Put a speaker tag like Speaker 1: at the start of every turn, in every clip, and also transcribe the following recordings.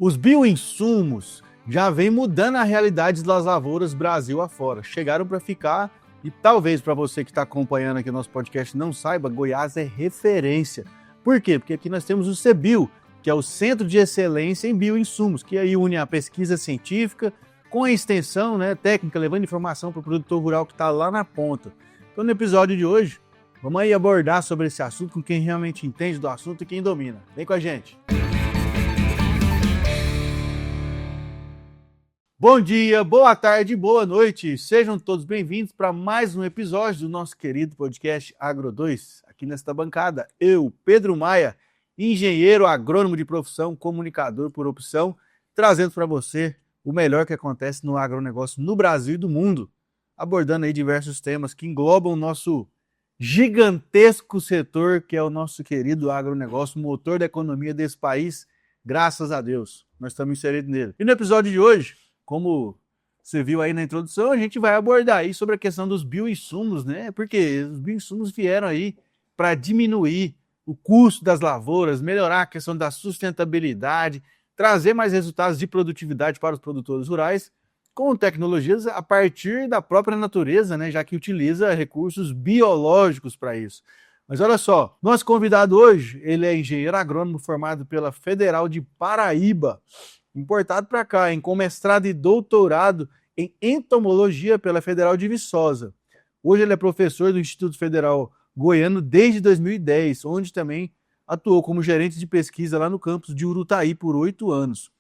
Speaker 1: Os bioinsumos já vêm mudando a realidade das lavouras Brasil afora. Chegaram para ficar e talvez para você que está acompanhando aqui o nosso podcast não saiba, Goiás é referência. Por quê? Porque aqui nós temos o CBio, que é o Centro de Excelência em Bioinsumos, que aí une a pesquisa científica com a extensão técnica, levando informação para o produtor rural que está lá na ponta. Então no episódio de hoje, vamos aí abordar sobre esse assunto com quem realmente entende do assunto e quem domina. Vem com a gente! Bom dia, boa tarde, boa noite. Sejam todos bem-vindos para mais um episódio do nosso querido podcast Agro 2. Aqui nesta bancada, eu, Pedro Maia, engenheiro agrônomo de profissão, comunicador por opção, trazendo para você o melhor que acontece no agronegócio no Brasil e do mundo, abordando aí diversos temas que englobam o nosso gigantesco setor, que é o nosso querido agronegócio, motor da economia desse país, graças a Deus. Nós estamos inseridos nele. E no episódio de hoje, como você viu aí na introdução, a gente vai abordar aí sobre a questão dos bioinsumos, né? Porque os bioinsumos vieram aí para diminuir o custo das lavouras, melhorar a questão da sustentabilidade, trazer mais resultados de produtividade para os produtores rurais, com tecnologias a partir da própria natureza, né? Já que utiliza recursos biológicos para isso. Mas olha só, nosso convidado hoje, ele é engenheiro agrônomo formado pela Federal de Paraíba, importado para cá, com mestrado e doutorado em entomologia pela Federal de Viçosa. Hoje ele é professor do Instituto Federal Goiano desde 2010, onde também atuou como gerente de pesquisa lá no campus de Urutaí por 8 anos.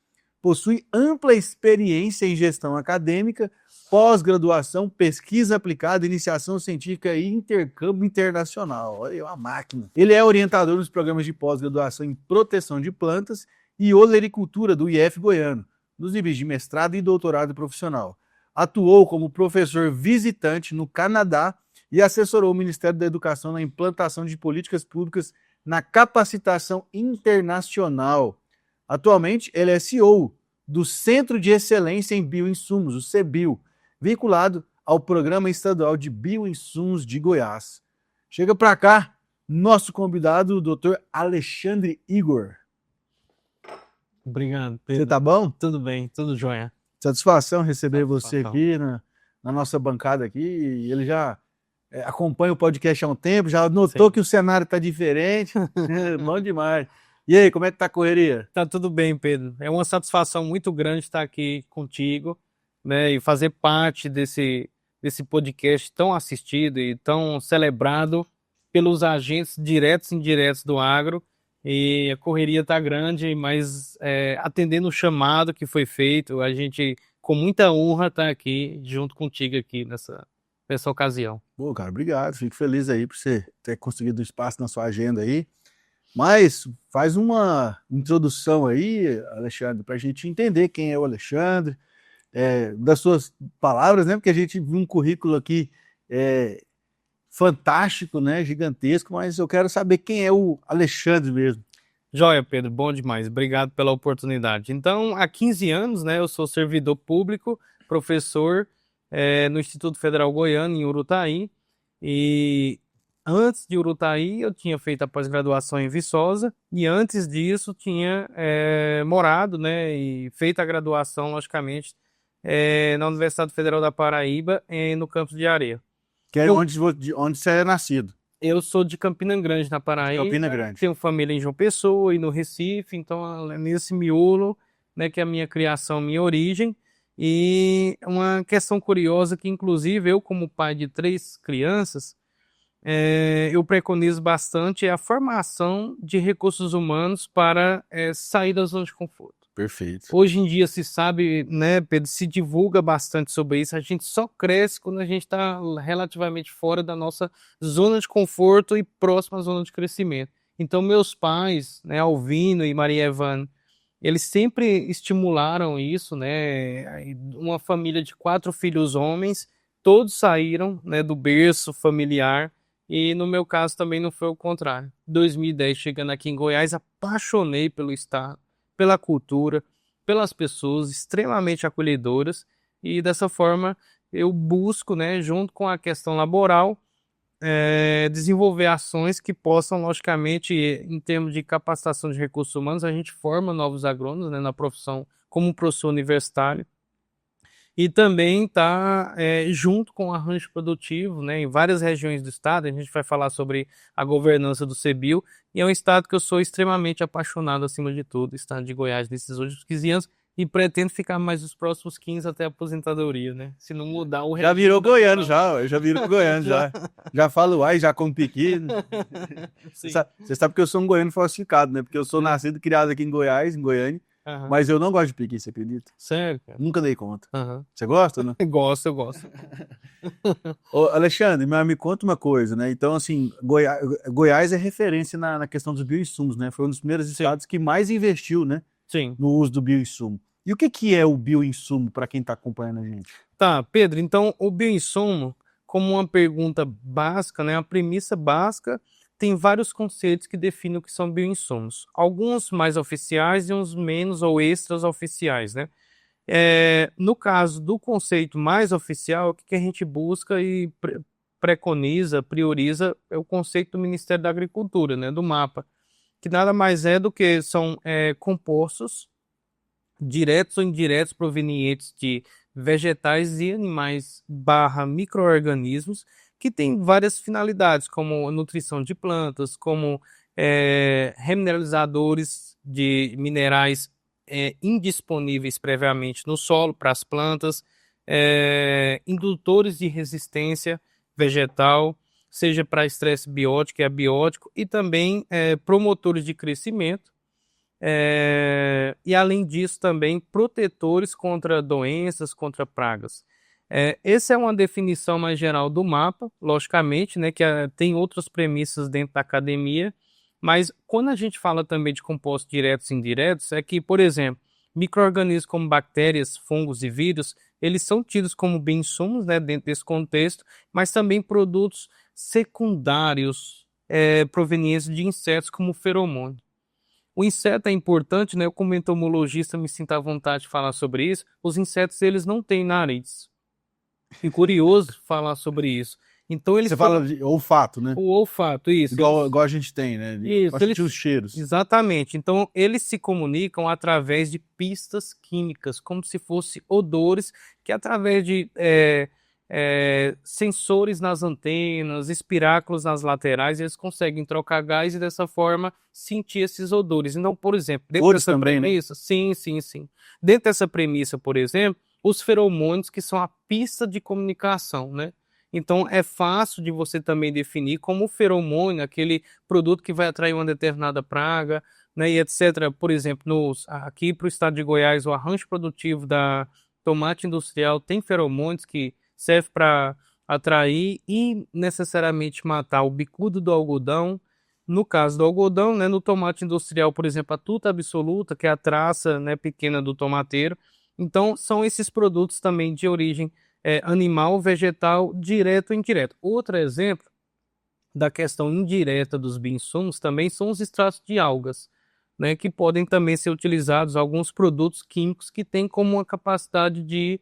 Speaker 1: Possui ampla experiência em gestão acadêmica, pós-graduação, pesquisa aplicada, iniciação científica e intercâmbio internacional. Olha, é uma máquina. Ele é orientador nos programas de pós-graduação em proteção de plantas e olericultura do IF Goiano, nos níveis de mestrado e doutorado profissional. Atuou como professor visitante no Canadá e assessorou o Ministério da Educação na implantação de políticas públicas na capacitação internacional. Atualmente, ele é CEO do Centro de Excelência em Bioinsumos, o CBio, vinculado ao Programa Estadual de Bioinsumos de Goiás. Chega para cá, nosso convidado, o Dr. Alexandre Igor.
Speaker 2: Obrigado, Pedro.
Speaker 1: Você tá bom?
Speaker 2: Tudo bem, tudo jóia.
Speaker 1: Satisfação receber você aqui na nossa bancada aqui. Ele já acompanha o podcast há um tempo, já notou que o cenário tá diferente. Bom demais. E aí, como é que tá a correria?
Speaker 2: Tá tudo bem, Pedro. É uma satisfação muito grande estar aqui contigo, né, e fazer parte desse podcast tão assistido e tão celebrado pelos agentes diretos e indiretos do agro. E a correria tá grande, mas atendendo o chamado que foi feito, a gente, com muita honra, tá aqui junto contigo aqui nessa ocasião.
Speaker 1: Pô, cara, obrigado. Fico feliz aí por você ter conseguido espaço na sua agenda aí. Mas faz uma introdução aí, Alexandre, para a gente entender quem é o Alexandre, das suas palavras, né? Porque a gente viu um currículo aqui fantástico, né? Gigantesco, mas eu quero saber quem é o Alexandre mesmo.
Speaker 2: Joia, Pedro, bom demais. Obrigado pela oportunidade. Então, há 15 anos, né, eu sou servidor público, professor no Instituto Federal Goiano, em Urutaí. E antes de Urutaí, eu tinha feito a pós-graduação em Viçosa. E antes disso, tinha morado, né, e feito a graduação, logicamente, na Universidade Federal da Paraíba, no campus de Areia.
Speaker 1: Que é onde você é nascido.
Speaker 2: Eu sou de Campina Grande, na Paraíba.
Speaker 1: Campina Grande.
Speaker 2: Tenho família em João Pessoa e no Recife, então é nesse miolo, né, que é a minha criação, minha origem. E uma questão curiosa que, inclusive, eu como pai de 3 crianças, eu preconizo bastante a formação de recursos humanos para sair da zona de conforto.
Speaker 1: Perfeito.
Speaker 2: Hoje em dia se sabe, né, Pedro, se divulga bastante sobre isso. A gente só cresce quando a gente está relativamente fora da nossa zona de conforto e próximo à zona de crescimento. Então, meus pais, né, Alvino e Maria Evane, eles sempre estimularam isso, né? Uma família de 4 filhos homens, todos saíram, né, do berço familiar. E no meu caso também não foi o contrário. Em 2010, chegando aqui em Goiás, apaixonei pelo estado, pela cultura, pelas pessoas extremamente acolhedoras, e dessa forma eu busco, né, junto com a questão laboral, desenvolver ações que possam, logicamente, em termos de capacitação de recursos humanos, a gente forma novos agrônomos, né, na profissão como professor universitário. E também está junto com o arranjo produtivo, né, em várias regiões do estado. A gente vai falar sobre a governança do CBio, e é um estado que eu sou extremamente apaixonado, acima de tudo, o estado de Goiás, nesses últimos 15 anos, e pretendo ficar mais os próximos 15 até a aposentadoria, né? Se não mudar o
Speaker 1: Já virou goiano, já virou goiano, já. Já falo ai, já como piqui. Você sabe que eu sou um goiano falsificado, né? Porque eu sou nascido e criado aqui em Goiás, em Goiânia.
Speaker 2: Uhum.
Speaker 1: Mas eu não gosto de piqui, você acredita?
Speaker 2: Sério, cara?
Speaker 1: Nunca dei conta.
Speaker 2: Uhum.
Speaker 1: Você gosta, né?
Speaker 2: Eu gosto.
Speaker 1: Ô, Alexandre, mas me conta uma coisa, né? Então, assim, Goiás é referência na questão dos bioinsumos, né? Foi um dos primeiros estados que mais investiu, né?
Speaker 2: Sim.
Speaker 1: No uso do bioinsumo. E o que é o bioinsumo para quem está acompanhando a gente?
Speaker 2: Tá, Pedro, então o bioinsumo, como uma pergunta básica, né? A premissa básica tem vários conceitos que definem o que são bioinsumos. Alguns mais oficiais e uns menos ou extras oficiais, né? No caso do conceito mais oficial, o que a gente busca e preconiza, prioriza, é o conceito do Ministério da Agricultura, né? Do MAPA, que nada mais é do que são compostos diretos ou indiretos provenientes de vegetais e animais / micro-organismos que têm várias finalidades, como nutrição de plantas, como remineralizadores de minerais indisponíveis previamente no solo para as plantas, indutores de resistência vegetal, seja para estresse biótico e abiótico, e também promotores de crescimento. E além disso também protetores contra doenças, contra pragas. Essa é uma definição mais geral do mapa, logicamente, né, que tem outras premissas dentro da academia, mas quando a gente fala também de compostos diretos e indiretos, é que, por exemplo, micro-organismos como bactérias, fungos e vírus, eles são tidos como bioinsumos, né, dentro desse contexto, mas também produtos secundários provenientes de insetos como o feromônio. O inseto é importante, né? Eu, como entomologista, me sinto à vontade de falar sobre isso. Os insetos, eles não têm nariz. E curioso falar sobre isso. Então, eles
Speaker 1: Você fala de olfato, né?
Speaker 2: o olfato, isso.
Speaker 1: Igual a gente tem, né?
Speaker 2: Isso,
Speaker 1: Pra sentir os cheiros.
Speaker 2: Exatamente. Então, eles se comunicam através de pistas químicas, como se fossem odores, que através de sensores nas antenas, espiráculos nas laterais, eles conseguem trocar gás e dessa forma sentir esses odores. Então, por exemplo, dentro
Speaker 1: Cores
Speaker 2: dessa
Speaker 1: também,
Speaker 2: premissa, sim. Dentro dessa premissa, por exemplo, os feromônios, que são a pista de comunicação, né? Então, é fácil de você também definir como o feromônio, aquele produto que vai atrair uma determinada praga, né, e etc. Por exemplo, aqui para o estado de Goiás, o arranjo produtivo da tomate industrial tem feromônios que servem para atrair e necessariamente matar o bicudo do algodão. No caso do algodão, né, no tomate industrial, por exemplo, a tuta absoluta, que é a traça, né, pequena do tomateiro. Então, são esses produtos também de origem animal, vegetal, direto ou indireto. Outro exemplo da questão indireta dos bioinsumos também são os extratos de algas, né, que podem também ser utilizados alguns produtos químicos que têm como uma capacidade de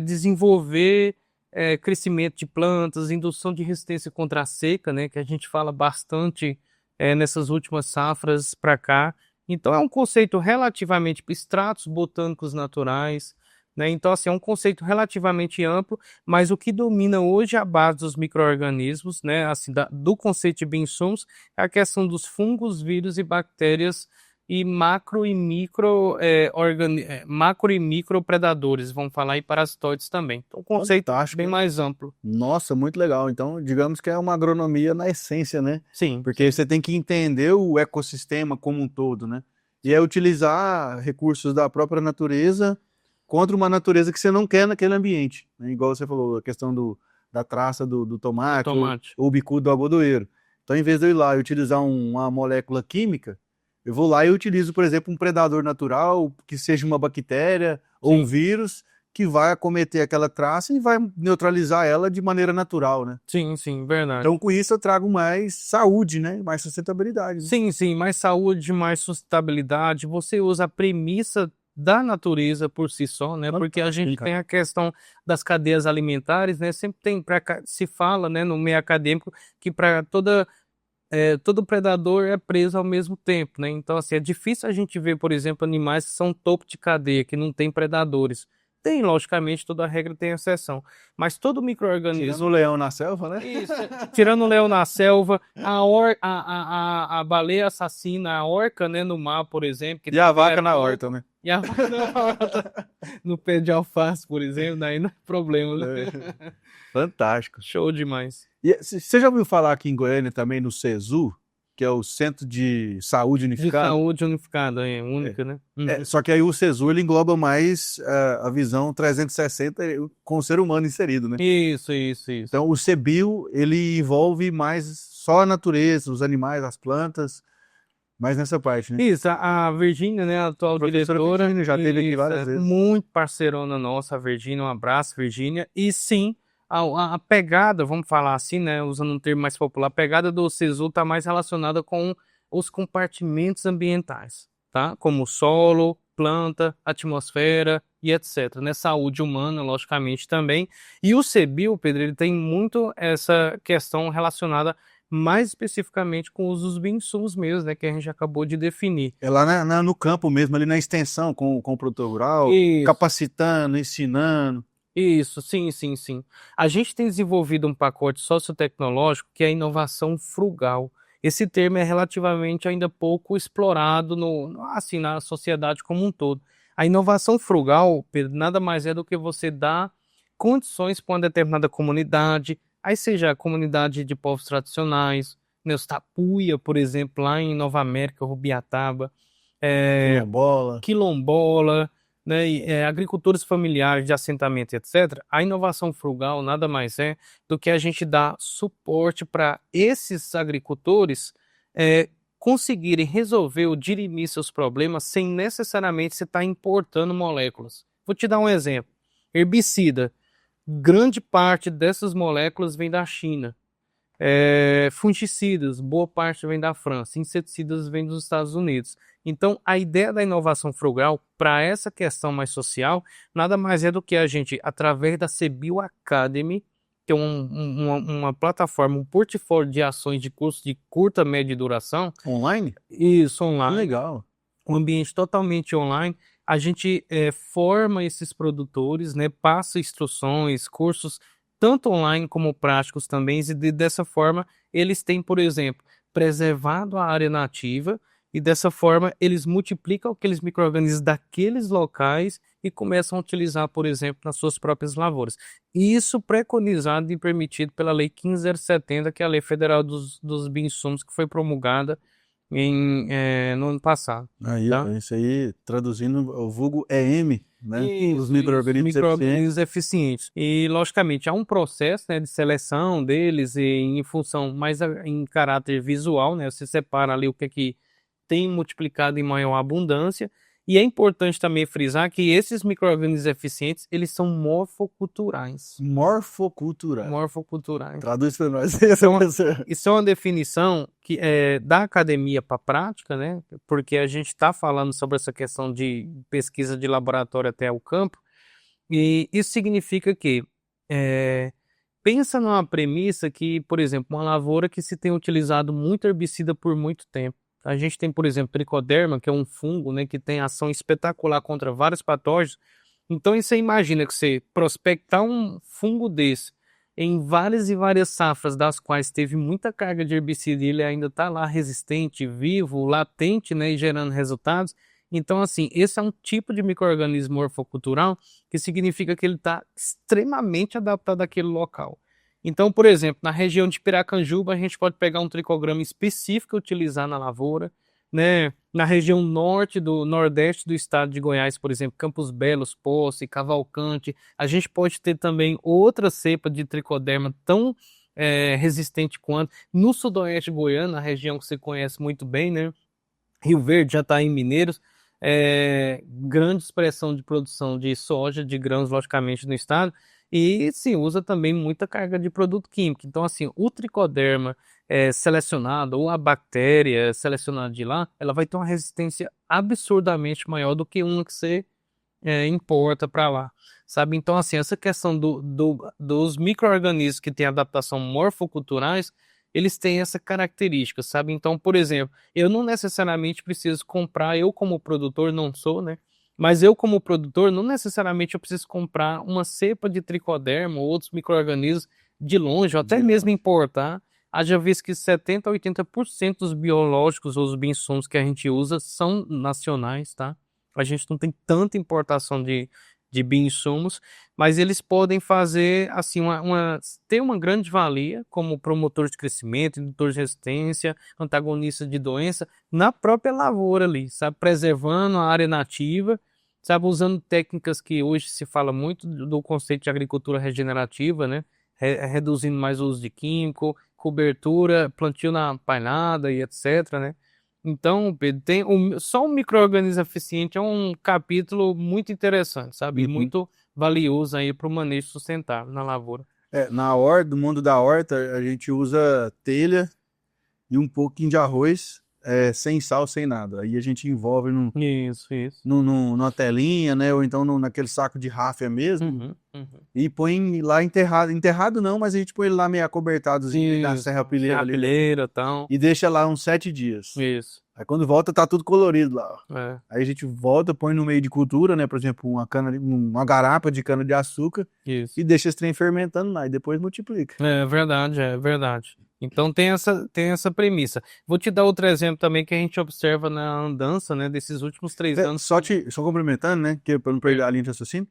Speaker 2: desenvolver crescimento de plantas, indução de resistência contra a seca, né, que a gente fala bastante nessas últimas safras para cá. Então é um conceito relativamente extratos botânicos naturais, né? Então, assim, é um conceito relativamente amplo, mas o que domina hoje a base dos micro-organismos, né, assim, do conceito de bioinsumos, é a questão dos fungos, vírus e bactérias e macro e micro predadores, vamos falar, e parasitoides também. Então, um conceito
Speaker 1: Fantástico,
Speaker 2: bem mais amplo.
Speaker 1: Nossa, muito legal. Então, digamos que é uma agronomia na essência, né?
Speaker 2: Sim.
Speaker 1: Porque você tem que entender o ecossistema como um todo, né? E é utilizar recursos da própria natureza contra uma natureza que você não quer naquele ambiente, né? Igual você falou, a questão da traça do tomate, ou o bicudo do algodoeiro. Então, em vez de eu ir lá e utilizar uma molécula química, eu vou lá e utilizo, por exemplo, um predador natural, que seja uma bactéria ou um vírus, que vai acometer aquela traça e vai neutralizar ela de maneira natural, né?
Speaker 2: Sim, verdade.
Speaker 1: Então, com isso, eu trago mais saúde, né? Mais sustentabilidade. Né?
Speaker 2: Sim, mais saúde, mais sustentabilidade. Você usa a premissa da natureza por si só, né? Porque a gente tem a questão das cadeias alimentares, né? Sempre tem, se fala, né, no meio acadêmico, que para todo predador é preso ao mesmo tempo, né? Então, assim, é difícil a gente ver, por exemplo, animais que são topo de cadeia, que não tem predadores. Tem, logicamente, toda regra tem exceção. Mas todo micro-organismo...
Speaker 1: Tirando o leão na selva, né?
Speaker 2: Isso, tirando o leão na selva, a baleia assassina, a orca, né, no mar, por exemplo.
Speaker 1: E a vaca na horta, né?
Speaker 2: E a vaca na horta, no pé de alface, por exemplo, daí não é problema, né?
Speaker 1: Fantástico.
Speaker 2: Show demais.
Speaker 1: E você já ouviu falar aqui em Goiânia também no CESU, que é o Centro de Saúde Unificado?
Speaker 2: De Saúde Unificada, única, né?
Speaker 1: Só que aí o CESU ele engloba mais a visão 360 com o ser humano inserido, né?
Speaker 2: Isso.
Speaker 1: Então o CEBIO ele envolve mais só a natureza, os animais, as plantas, mais nessa parte, né?
Speaker 2: Isso, a Virgínia, né, a atual diretora,
Speaker 1: Virgínia, já esteve aqui várias vezes.
Speaker 2: Muito parceirona nossa, a Virgínia, um abraço, Virgínia. E sim, a pegada, vamos falar assim, né, usando um termo mais popular, a pegada do CESU está mais relacionada com os compartimentos ambientais, tá? Como solo, planta, atmosfera e etc, né? Saúde humana, logicamente, também. E o CEBIO, Pedro, ele tem muito essa questão relacionada mais especificamente com os bioinsumos mesmo, né, que a gente acabou de definir.
Speaker 1: É lá no campo mesmo, ali na extensão, com o produtor rural, capacitando, ensinando.
Speaker 2: Isso, sim. A gente tem desenvolvido um pacote sociotecnológico que é a inovação frugal. Esse termo é relativamente ainda pouco explorado na sociedade como um todo. A inovação frugal, Pedro, nada mais é do que você dar condições para uma determinada comunidade, aí seja a comunidade de povos tradicionais, né, os Tapuia, por exemplo, lá em Nova América, Rubiataba, quilombola, né, agricultores familiares de assentamento, etc. A inovação frugal nada mais é do que a gente dar suporte para esses agricultores conseguirem resolver ou dirimir seus problemas sem necessariamente você estar importando moléculas. Vou te dar um exemplo. Herbicida. Grande parte dessas moléculas vem da China. Fungicidas, boa parte vem da França. Inseticidas vem dos Estados Unidos. Então, a ideia da inovação frugal, para essa questão mais social, nada mais é do que a gente, através da CEBIO Academy, que é uma plataforma, um portfólio de ações de cursos de curta, média duração.
Speaker 1: Online?
Speaker 2: Isso, online.
Speaker 1: Legal.
Speaker 2: Um ambiente totalmente online. A gente forma esses produtores, né, passa instruções, cursos, tanto online como práticos também, e dessa forma eles têm, por exemplo, preservado a área nativa, e dessa forma eles multiplicam aqueles micro-organismos daqueles locais e começam a utilizar, por exemplo, nas suas próprias lavouras. Isso preconizado e permitido pela Lei 15070, que é a Lei Federal dos Bioinsumos, que foi promulgada no ano passado.
Speaker 1: Tá? Isso aí, traduzindo, o vulgo EM, né?
Speaker 2: Os micro-organismos eficientes. E, logicamente, há um processo, né, de seleção deles e em função mais em caráter visual, né? Você separa ali o que é que tem multiplicado em maior abundância. E é importante também frisar que esses micro-organismos eficientes, eles são morfoculturais. Morfoculturais.
Speaker 1: Traduz para nós.
Speaker 2: Isso é uma definição que da academia para a prática, né? Porque a gente está falando sobre essa questão de pesquisa de laboratório até o campo. E isso significa que pensa numa premissa que, por exemplo, uma lavoura que se tem utilizado muito herbicida por muito tempo. A gente tem, por exemplo, tricoderma, que é um fungo, né, que tem ação espetacular contra vários patógenos. Então, você imagina que você prospectar um fungo desse em várias e várias safras, das quais teve muita carga de herbicida e ele ainda está lá resistente, vivo, latente, né, e gerando resultados. Então, assim, esse é um tipo de micro-organismo morfocultural que significa que ele está extremamente adaptado àquele local. Então, por exemplo, na região de Piracanjuba, a gente pode pegar um tricograma específico e utilizar na lavoura, né? Na região nordeste do estado de Goiás, por exemplo, Campos Belos, Posse, Cavalcante, a gente pode ter também outra cepa de tricoderma tão resistente quanto. No sudoeste goiano, a região que você conhece muito bem, né? Rio Verde, Jataí, Mineiros, grande expressão de produção de soja, de grãos, logicamente, no estado. E se usa também muita carga de produto químico. Então, assim, o tricoderma selecionada, ou a bactéria selecionada de lá, ela vai ter uma resistência absurdamente maior do que uma que você importa para lá, sabe? Então, assim, essa questão dos micro-organismos que têm adaptação morfoculturais, eles têm essa característica, sabe? Então, por exemplo, eu não necessariamente preciso comprar, eu como produtor não sou, né? Mas eu como produtor, não necessariamente eu preciso comprar uma cepa de tricoderma ou outros micro-organismos de longe, ou até mesmo importar. Haja visto que 70 a 80% dos biológicos ou os bioinsumos que a gente usa são nacionais, tá? A gente não tem tanta importação de bioinsumos, mas eles podem fazer assim ter uma grande valia como promotor de crescimento, indutor de resistência, antagonista de doença na própria lavoura ali, sabe, preservando a área nativa, sabe, usando técnicas que hoje se fala muito do conceito de agricultura regenerativa, né, reduzindo mais o uso de químico, cobertura, plantio na palhada e etc, né? Então, Pedro, só um micro-organismo eficiente é um capítulo muito interessante, sabe? E
Speaker 1: Uhum.
Speaker 2: muito valioso aí para o manejo sustentável na lavoura.
Speaker 1: Na horta, no mundo da horta, a gente usa telha e um pouquinho de arroz, sem sal, sem nada. Aí a gente envolve
Speaker 2: Isso.
Speaker 1: numa telinha, né? Ou então naquele saco de ráfia mesmo.
Speaker 2: Uhum.
Speaker 1: E põe lá enterrado. Enterrado não, mas a gente põe ele lá meio acobertadozinho na
Speaker 2: Isso.
Speaker 1: serrapilheira ali, né?
Speaker 2: Serrapilheira e tal.
Speaker 1: E deixa lá uns 7 dias.
Speaker 2: Isso.
Speaker 1: Aí quando volta, tá tudo colorido lá. Ó.
Speaker 2: É.
Speaker 1: Aí a gente volta, põe no meio de cultura, né? Por exemplo, uma garapa de cana de açúcar
Speaker 2: Isso.
Speaker 1: e deixa esse trem fermentando lá e depois multiplica.
Speaker 2: É verdade, é verdade. Então tem essa premissa. Vou te dar outro exemplo também que a gente observa na andança, né, desses últimos 3 anos.
Speaker 1: Só complementando, né? Que para não perder a linha de raciocínio.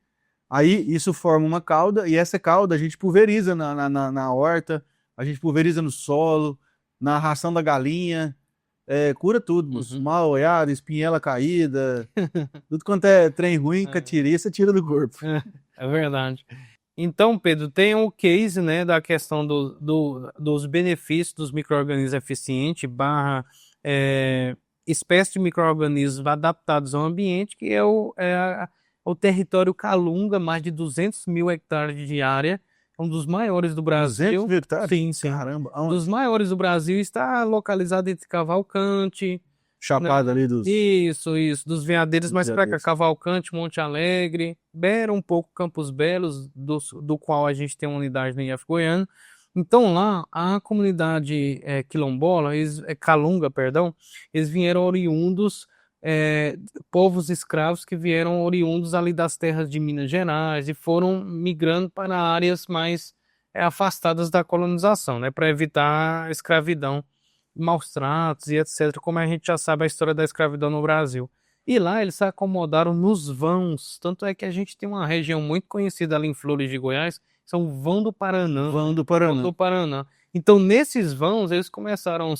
Speaker 1: Aí isso forma uma cauda e essa cauda a gente pulveriza na horta, a gente pulveriza no solo, na ração da galinha, cura tudo, moço.
Speaker 2: Uhum.
Speaker 1: Mal olhada, espinhela caída, tudo quanto é trem ruim, catiriça, tira do corpo.
Speaker 2: É verdade. Então, Pedro, tem o case, né, da questão dos benefícios dos micro-organismos eficientes barra espécie de micro-organismos adaptados ao ambiente, que é o território Calunga, mais de 200 mil hectares de área, um dos maiores do
Speaker 1: 200
Speaker 2: Brasil.
Speaker 1: mil hectares?
Speaker 2: Sim, sim.
Speaker 1: Caramba,
Speaker 2: Um dos maiores do Brasil, está localizado entre Cavalcante,
Speaker 1: chapada ali dos...
Speaker 2: isso, dos Veadeiros,
Speaker 1: Dos
Speaker 2: mas para cá,
Speaker 1: Veadeiros.
Speaker 2: Cavalcante, Monte Alegre, Bera um pouco Campos Belos, do qual a gente tem uma unidade no IF Goiano. Então lá, a comunidade quilombola, Calunga, perdão, eles vieram oriundos, povos escravos que vieram oriundos ali das terras de Minas Gerais e foram migrando para áreas mais afastadas da colonização, né, para evitar a escravidão, maus tratos e etc., como a gente já sabe a história da escravidão no Brasil. E lá eles se acomodaram nos vãos, tanto é que a gente tem uma região muito conhecida ali em Flores de Goiás, são Vão do Paraná.
Speaker 1: Vão do
Speaker 2: Vão
Speaker 1: Paraná.
Speaker 2: do Paraná. Então, nesses vãos, eles começaram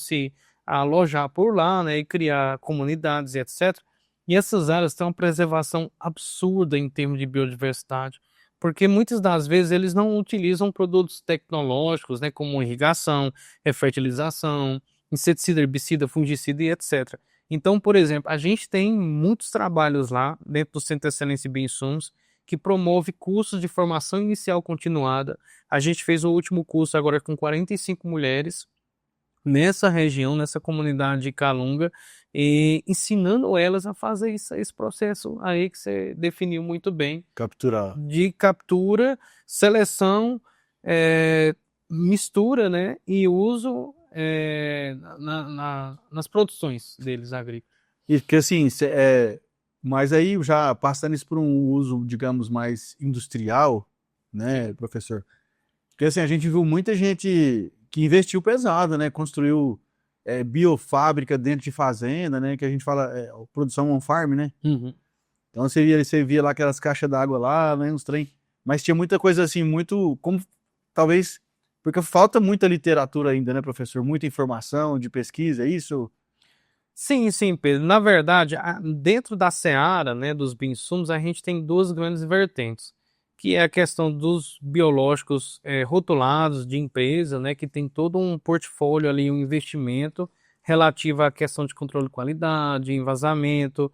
Speaker 2: a alojar por lá, né, e criar comunidades e etc. E essas áreas têm uma preservação absurda em termos de biodiversidade, porque muitas das vezes eles não utilizam produtos tecnológicos, né, como irrigação, fertilização, inseticida, herbicida, fungicida e etc. Então, por exemplo, a gente tem muitos trabalhos lá dentro do Centro de Excelência em Bioinsumos que promove cursos de formação inicial continuada. A gente fez o último curso agora com 45 mulheres nessa região, nessa comunidade de Calunga, e ensinando elas a fazer esse processo aí que você definiu muito bem.
Speaker 1: Capturar.
Speaker 2: De captura, seleção, mistura, né, e uso nas produções deles agrícolas.
Speaker 1: E porque assim, mas aí já passando isso por um uso, digamos, mais industrial, né, professor? Porque assim, a gente viu muita gente que investiu pesado, né? Construiu biofábrica dentro de fazenda, né? Que a gente fala produção on-farm, né?
Speaker 2: Uhum.
Speaker 1: Então você via lá aquelas caixas d'água lá, né? Uns trem. Mas tinha muita coisa assim, muito. Como talvez. Porque falta muita literatura ainda, né, professor? Muita informação de pesquisa, é isso?
Speaker 2: Sim, Pedro. Na verdade, dentro da seara, né, dos bioinsumos, a gente tem duas grandes vertentes, que é a questão dos biológicos rotulados de empresa, né, que tem todo um portfólio ali, um investimento relativo à questão de controle de qualidade, envasamento,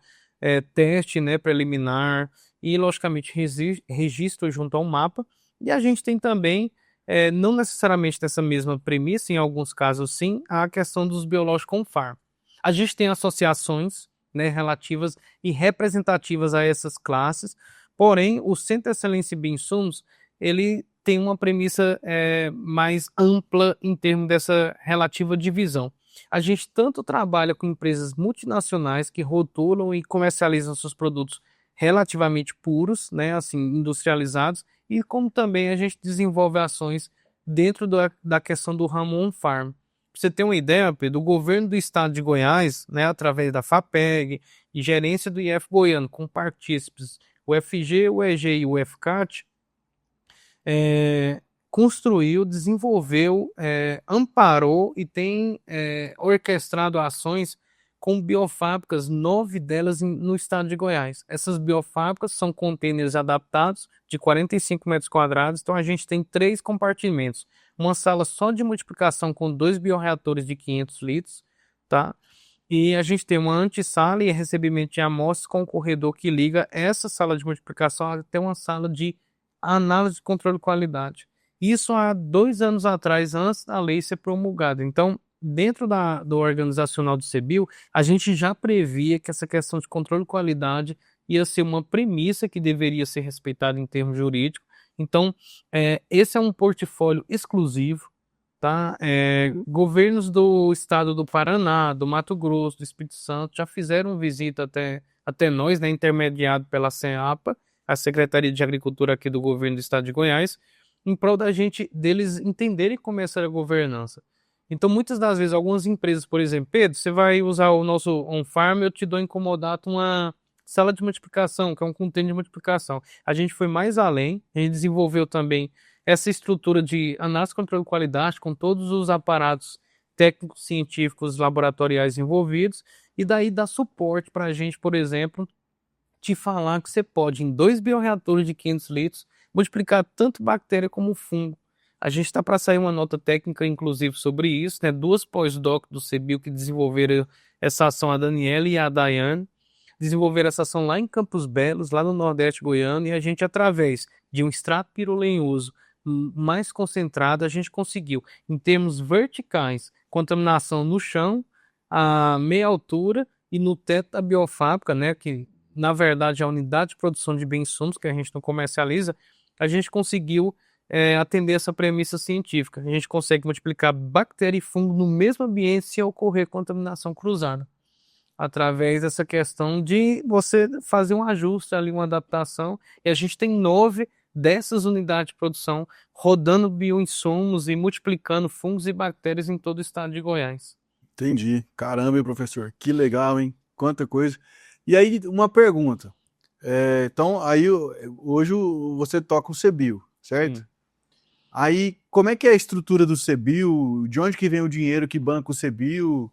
Speaker 2: teste, né, preliminar e, logicamente, registro junto ao mapa. E a gente tem também não necessariamente dessa mesma premissa, em alguns casos sim, a questão dos biológicos on farm. A gente tem associações, né, relativas e representativas a essas classes, porém o Centro de Excelência em Bioinsumos, ele tem uma premissa mais ampla em termos dessa relativa divisão. A gente tanto trabalha com empresas multinacionais que rotulam e comercializam seus produtos relativamente puros, né, assim, industrializados, e como também a gente desenvolve ações dentro da questão do ramo on-farm. Pra você ter uma ideia, Pedro, o governo do estado de Goiás, né, através da FAPEG e gerência do IF Goiano, com partícipes o FG, o EG e o FCAT, construiu, desenvolveu, amparou e tem orquestrado ações com biofábricas, 9 delas no estado de Goiás. Essas biofábricas são containers adaptados de 45 metros quadrados, então a gente tem 3 compartimentos. Uma sala só de multiplicação com 2 bioreatores de 500 litros, tá? E a gente tem uma antessala e recebimento de amostras com um corredor que liga essa sala de multiplicação até uma sala de análise de controle de qualidade. Isso há 2 anos atrás, antes da lei ser promulgada. Então, dentro do organizacional do CBio, a gente já previa que essa questão de controle de qualidade ia ser uma premissa que deveria ser respeitada em termos jurídicos. Então, esse é um portfólio exclusivo, tá? Governos do estado do Paraná, do Mato Grosso, do Espírito Santo já fizeram visita até nós, né, intermediado pela SEAPA, a Secretaria de Agricultura aqui do governo do estado de Goiás, em prol deles entenderem como é essa governança. Então, muitas das vezes, algumas empresas, por exemplo, Pedro, você vai usar o nosso on-farm, eu te dou em comodato uma sala de multiplicação, que é um container de multiplicação. A gente foi mais além, a gente desenvolveu também essa estrutura de análise e controle de qualidade, com todos os aparatos técnicos, científicos, laboratoriais envolvidos, e daí dá suporte para a gente, por exemplo, te falar que você pode, em 2 bioreatores de 500 litros, multiplicar tanto bactéria como fungo. A gente está para sair uma nota técnica, inclusive, sobre isso, né? 2 pós-doc do CBio que desenvolveram essa ação, a Daniela e a Daiane, desenvolveram essa ação lá em Campos Belos, lá no Nordeste goiano, e a gente, através de um extrato pirolenhoso mais concentrado, a gente conseguiu, em termos verticais, contaminação no chão, a meia altura e no teto da biofábrica, né? Que na verdade a unidade de produção de bioinsumos, que a gente não comercializa, a gente conseguiu atender essa premissa científica. A gente consegue multiplicar bactéria e fungo no mesmo ambiente sem ocorrer contaminação cruzada, através dessa questão de você fazer um ajuste ali, uma adaptação, e a gente tem 9 dessas unidades de produção rodando bioinsumos e multiplicando fungos e bactérias em todo o estado de Goiás.
Speaker 1: Entendi. Caramba, hein, professor? Que legal, hein? Quanta coisa. E aí, uma pergunta. Então, aí hoje você toca o CBio, certo?
Speaker 2: Sim.
Speaker 1: Aí, como é que é a estrutura do CBio? De onde que vem o dinheiro que banca o CBio?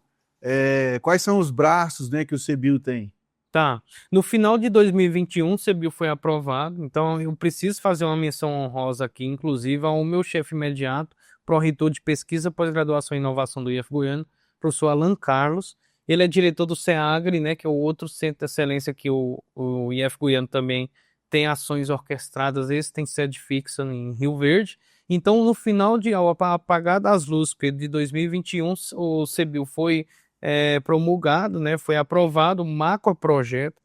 Speaker 1: Quais são os braços, né, que o CBio tem?
Speaker 2: Tá. No final de 2021, o CBio foi aprovado, então eu preciso fazer uma menção honrosa aqui, inclusive ao meu chefe imediato, pró-reitor de pesquisa, pós-graduação e inovação do IF Goiano, professor Alan Carlos. Ele é diretor do CEAGRE, né, que é o outro centro de excelência que o IF Goiano também tem ações orquestradas. Esse tem sede fixa em Rio Verde. Então, no final ao apagar das luzes de 2021, o CBio foi promulgado, né, foi aprovado o macroprojeto.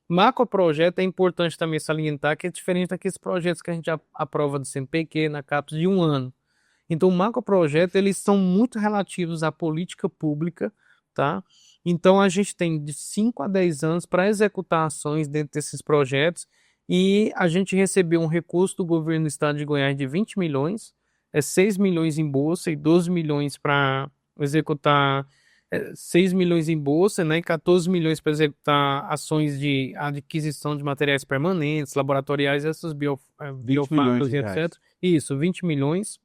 Speaker 2: Macroprojeto é importante também salientar que é diferente daqueles projetos que a gente aprova do CNPq na CAPES de 1 ano. Então, o macroprojeto, eles são muito relativos à política pública, tá? Então, a gente tem de 5 a 10 anos para executar ações dentro desses projetos, e a gente recebeu um recurso do governo do estado de Goiás de 20 milhões, 6 milhões em bolsa e 12 milhões para executar 6 milhões em bolsa, né, e 14 milhões para executar ações de aquisição de materiais permanentes, laboratoriais, essas biofábricas e etc. Isso, 20 milhões,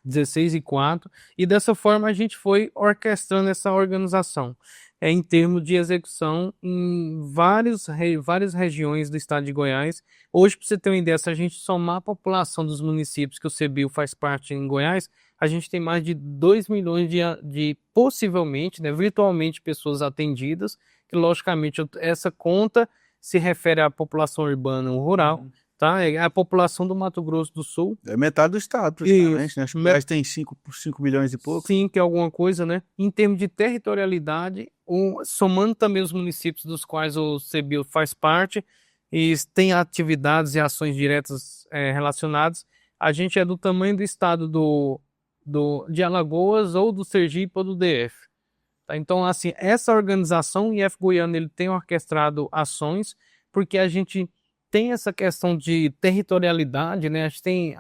Speaker 2: 16 e 4, e dessa forma a gente foi orquestrando essa organização em termos de execução em várias regiões do estado de Goiás. Hoje, para você ter uma ideia, se a gente somar a população dos municípios que o CBio faz parte em Goiás, a gente tem mais de 2 milhões de possivelmente, né, virtualmente, pessoas atendidas, que logicamente essa conta se refere à população urbana ou rural. tá? É a população do Mato Grosso do Sul.
Speaker 1: É metade do estado, praticamente, né? Acho que Goiás tem 5 milhões e pouco.
Speaker 2: Sim, que é alguma coisa, né? Em termos de territorialidade, somando também os municípios dos quais o CBio faz parte, e tem atividades e ações diretas relacionadas, a gente é do tamanho do estado de Alagoas ou do Sergipe ou do DF. Tá? Então, assim, essa organização, o IF Goiano, ele tem orquestrado ações, porque a gente tem essa questão de territorialidade, né? A gente tem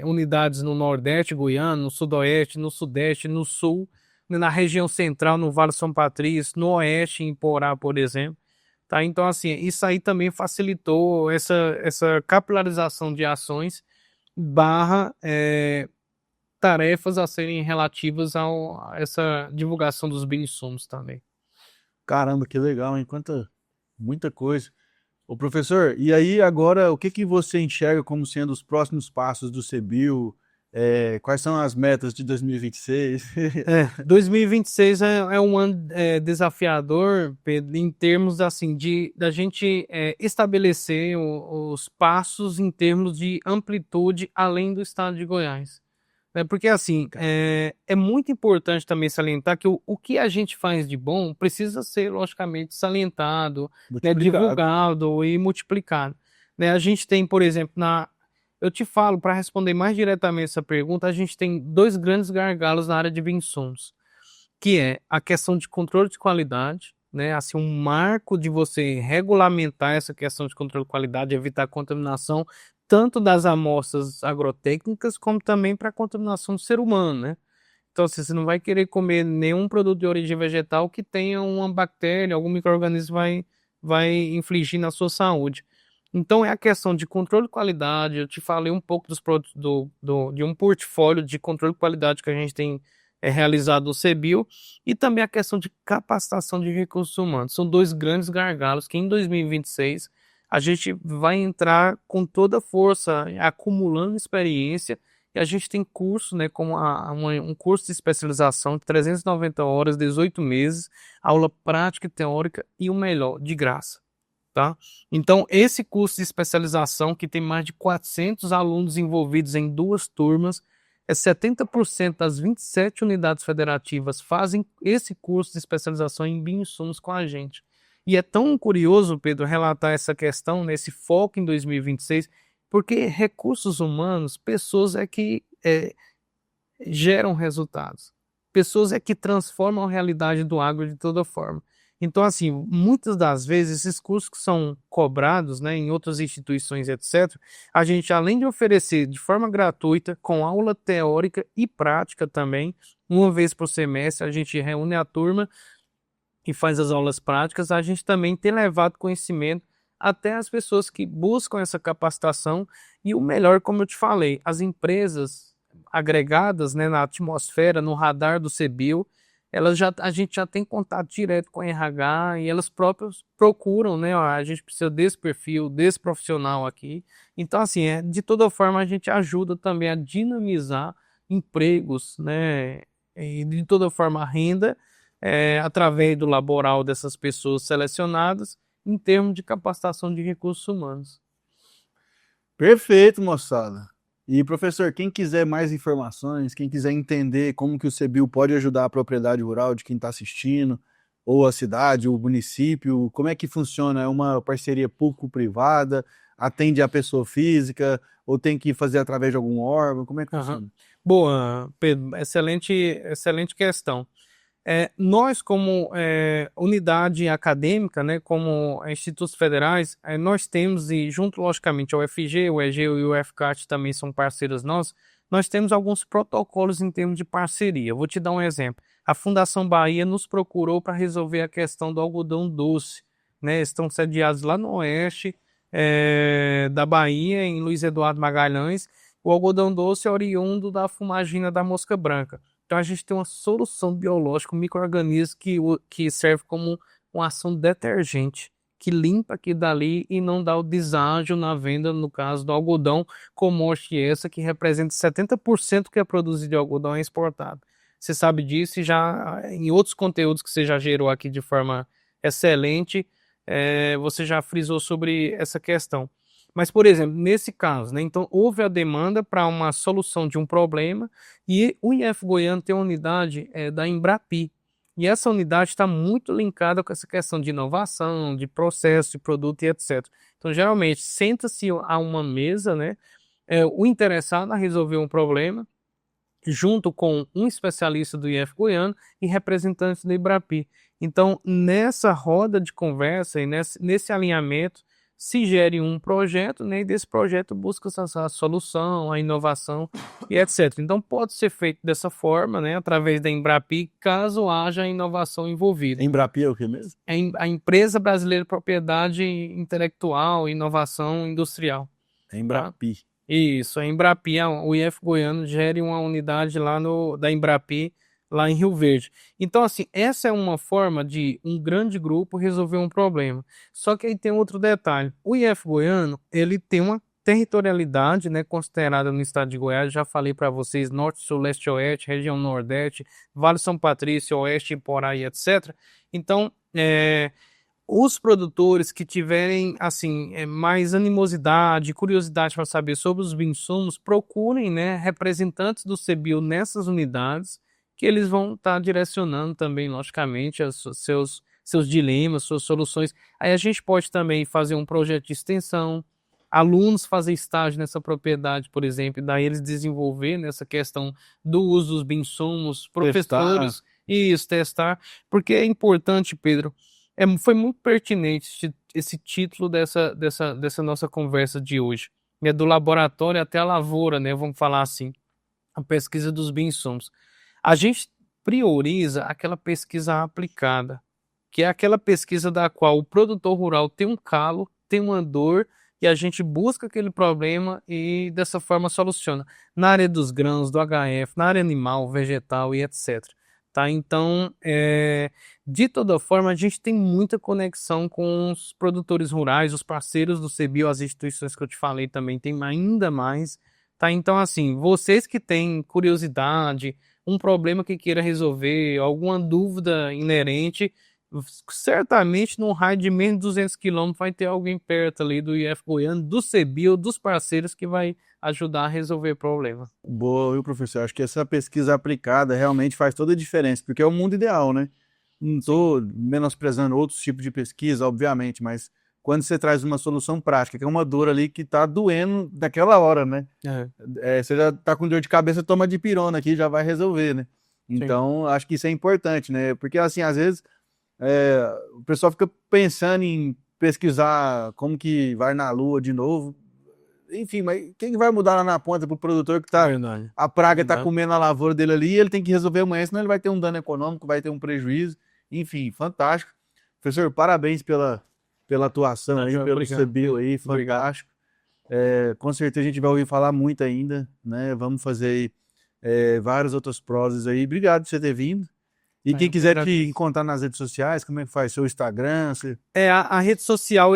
Speaker 2: unidades no Nordeste goiano, no Sudoeste, no Sudeste, no Sul, né? Na região central, no Vale do São Patrício, no Oeste, em Porá, por exemplo. Tá? Então, assim, isso aí também facilitou essa capilarização de ações barra tarefas a serem relativas a essa divulgação dos bioinsumos também.
Speaker 1: Caramba, que legal, hein? Muita coisa. Ô, professor, e aí agora, o que que você enxerga como sendo os próximos passos do CBio? Quais são as metas de 2026?
Speaker 2: 2026 é um ano desafiador, Pedro, em termos assim da gente estabelecer os passos em termos de amplitude além do estado de Goiás. Porque assim, é muito importante também salientar que o que a gente faz de bom precisa ser, logicamente, salientado, né, divulgado e multiplicado. Né, a gente tem, por exemplo, eu te falo, para responder mais diretamente essa pergunta, a gente tem dois grandes gargalos na área de bioinsumos, que é a questão de controle de qualidade, né, assim, um marco de você regulamentar essa questão de controle de qualidade, evitar contaminação, tanto das amostras agrotécnicas, como também para a contaminação do ser humano, né? Então, assim, você não vai querer comer nenhum produto de origem vegetal que tenha uma bactéria, algum micro-organismo vai infligir na sua saúde. Então, é a questão de controle de qualidade. Eu te falei um pouco dos produtos de um portfólio de controle de qualidade que a gente tem realizado no CBio, e também a questão de capacitação de recursos humanos. São dois grandes gargalos que em 2026 a gente vai entrar com toda a força, acumulando experiência, e a gente tem curso, né, como um curso de especialização de 390 horas, 18 meses, aula prática e teórica, e o melhor, de graça. Tá? Então, esse curso de especialização, que tem mais de 400 alunos envolvidos em 2 turmas, 70% das 27 unidades federativas fazem esse curso de especialização em bioinsumos com a gente. E é tão curioso, Pedro, relatar essa questão, nesse foco em 2026, porque recursos humanos, pessoas é que geram resultados. Pessoas é que transformam a realidade do agro de toda forma. Então, assim, muitas das vezes, esses cursos que são cobrados, né, em outras instituições, etc., a gente, além de oferecer de forma gratuita, com aula teórica e prática também, uma vez por semestre, a gente reúne a turma e faz as aulas práticas, a gente também tem levado conhecimento até as pessoas que buscam essa capacitação, e o melhor, como eu te falei, as empresas agregadas, né, na atmosfera, no radar do CBio, a gente já tem contato direto com a RH e elas próprias procuram, né? Ó, a gente precisa desse perfil, desse profissional aqui. Então, assim, de toda forma, a gente ajuda também a dinamizar empregos, né? E de toda forma, a renda, através do laboral dessas pessoas selecionadas, em termos de capacitação de recursos humanos.
Speaker 1: Perfeito, moçada. E, professor, quem quiser mais informações, quem quiser entender como que o CBio pode ajudar a propriedade rural de quem está assistindo, ou a cidade, ou o município, como é que funciona? É uma parceria público-privada? Atende a pessoa física? Ou tem que fazer através de algum órgão? Como é que funciona?
Speaker 2: Boa, Pedro, excelente questão. Nós, como unidade acadêmica, né, como institutos federais, nós temos, e junto, logicamente, ao UFG, o EG e o UFCAT também são parceiros nossos, nós temos alguns protocolos em termos de parceria. Vou te dar um exemplo. A Fundação Bahia nos procurou para resolver a questão do algodão doce, né, estão sediados lá no oeste da Bahia, em Luiz Eduardo Magalhães. O algodão doce é oriundo da fumagina da mosca branca. Então a gente tem uma solução biológica, um micro-organismo que serve como uma ação detergente, que limpa aqui dali e não dá o deságio na venda, no caso do algodão, commodity essa que representa 70% que é produzido de algodão é exportado. Você sabe disso, e já em outros conteúdos que você já gerou aqui de forma excelente, você já frisou sobre essa questão. Mas, por exemplo, nesse caso, né, então houve a demanda para uma solução de um problema e o IF Goiano tem uma unidade da Embrapi. E essa unidade está muito linkada com essa questão de inovação, de processo, de produto e etc. Então, geralmente, senta-se a uma mesa, né, o interessado a resolver um problema, junto com um especialista do IF Goiano e representantes da Embrapi. Então, nessa roda de conversa e nesse alinhamento, se gere um projeto, né, e desse projeto busca-se a solução, a inovação e etc. Então, pode ser feito dessa forma, né, através da Embrapi, caso haja inovação envolvida.
Speaker 1: Embrapi é o que mesmo?
Speaker 2: É a Empresa Brasileira de Propriedade Intelectual e Inovação Industrial.
Speaker 1: Embrapi.
Speaker 2: Isso, a Embrapi, o IF Goiano gere uma unidade lá da Embrapi, lá em Rio Verde. Então, assim, essa é uma forma de um grande grupo resolver um problema. Só que aí tem outro detalhe. O IF Goiano, ele tem uma territorialidade, né, considerada no estado de Goiás. Já falei para vocês, norte, sul, leste, oeste, região nordeste, Vale São Patrício, oeste, Iporá e etc. Então, os produtores que tiverem assim mais animosidade, curiosidade para saber sobre os insumos, procurem, né, representantes do CBio nessas unidades, que eles vão estar direcionando também, logicamente, seus dilemas, suas soluções. Aí a gente pode também fazer um projeto de extensão, alunos fazer estágio nessa propriedade, por exemplo, e daí eles desenvolver nessa questão do uso dos insumos, professores, isso, testar, porque é importante, Pedro. Foi muito pertinente esse título dessa nossa conversa de hoje. É do laboratório até a lavoura, né? Vamos falar assim, a pesquisa dos bioinsumos. A gente prioriza aquela pesquisa aplicada, que é aquela pesquisa da qual o produtor rural tem um calo, tem uma dor, e a gente busca aquele problema e dessa forma soluciona. Na área dos grãos, do HF, na área animal, vegetal e etc. Tá? Então, de toda forma, a gente tem muita conexão com os produtores rurais, os parceiros do CBio, as instituições que eu te falei também tem ainda mais. Tá? Então, assim, vocês que têm curiosidade, um problema que queira resolver, alguma dúvida inerente, certamente num raio de menos de 200 quilômetros vai ter alguém perto ali do IF Goiano, do CBio, dos parceiros que vai ajudar a resolver o problema.
Speaker 1: Boa, viu, professor? Acho que essa pesquisa aplicada realmente faz toda a diferença, porque é o mundo ideal, né? Não estou menosprezando outros tipos de pesquisa, obviamente, mas quando você traz uma solução prática, que é uma dor ali que está doendo naquela hora, né? Você já está com dor de cabeça, toma dipirona aqui, já vai resolver, né? Então, acho que isso é importante, né? Porque, assim, às vezes o pessoal fica pensando em pesquisar como que vai na Lua de novo. Enfim, mas quem vai mudar lá na ponta pro produtor que a praga tá comendo a lavoura dele ali, ele tem que resolver amanhã, senão ele vai ter um dano econômico, vai ter um prejuízo. Enfim, fantástico. Professor, parabéns pela atuação aí, pelo CBio aí, fantástico. Com certeza a gente vai ouvir falar muito ainda, né? Vamos fazer várias outras prosas aí. Obrigado por você ter vindo. E quem quiser te encontrar nas redes sociais, como é que faz? Seu Instagram?
Speaker 2: A rede social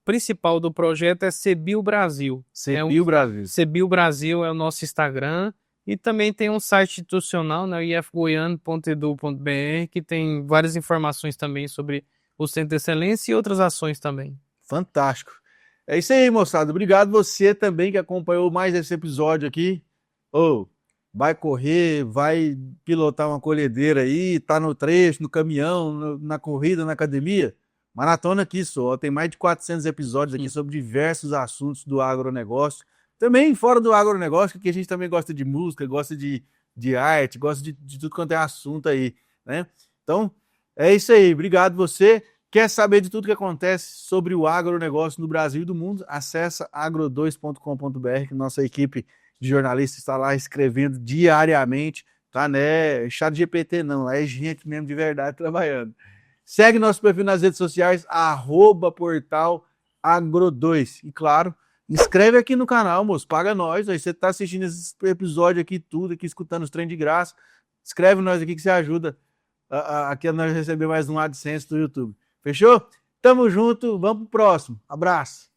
Speaker 2: principal do projeto é CBio Brasil.
Speaker 1: CBio Brasil.
Speaker 2: CBio Brasil é o nosso Instagram. E também tem um site institucional, né, ifgoiano.edu.br, que tem várias informações também sobre o Centro de Excelência e outras ações também.
Speaker 1: Fantástico. É isso aí, moçada. Obrigado você também que acompanhou mais esse episódio aqui. Vai correr, vai pilotar uma colhedeira aí, tá no trecho, no caminhão, na corrida, na academia. Maratona aqui só. Tem mais de 400 episódios aqui sobre diversos assuntos do agronegócio. Também fora do agronegócio, que a gente também gosta de música, gosta de arte, gosta de tudo quanto é assunto aí, né? Então, é isso aí. Obrigado você. Quer saber de tudo que acontece sobre o agronegócio no Brasil e do mundo? Acessa agro2.com.br, que nossa equipe de jornalistas está lá escrevendo diariamente, tá, né? ChatGPT não, é gente mesmo de verdade trabalhando. Segue nosso perfil nas redes sociais, @portalagro2. E claro, inscreve aqui no canal, moço, paga nós. Aí você tá assistindo esse episódio aqui, tudo aqui, escutando os trem de graça. Inscreve nós aqui que você ajuda aqui a nós receber mais um AdSense do YouTube. Fechou? Tamo junto, vamos pro próximo. Abraço.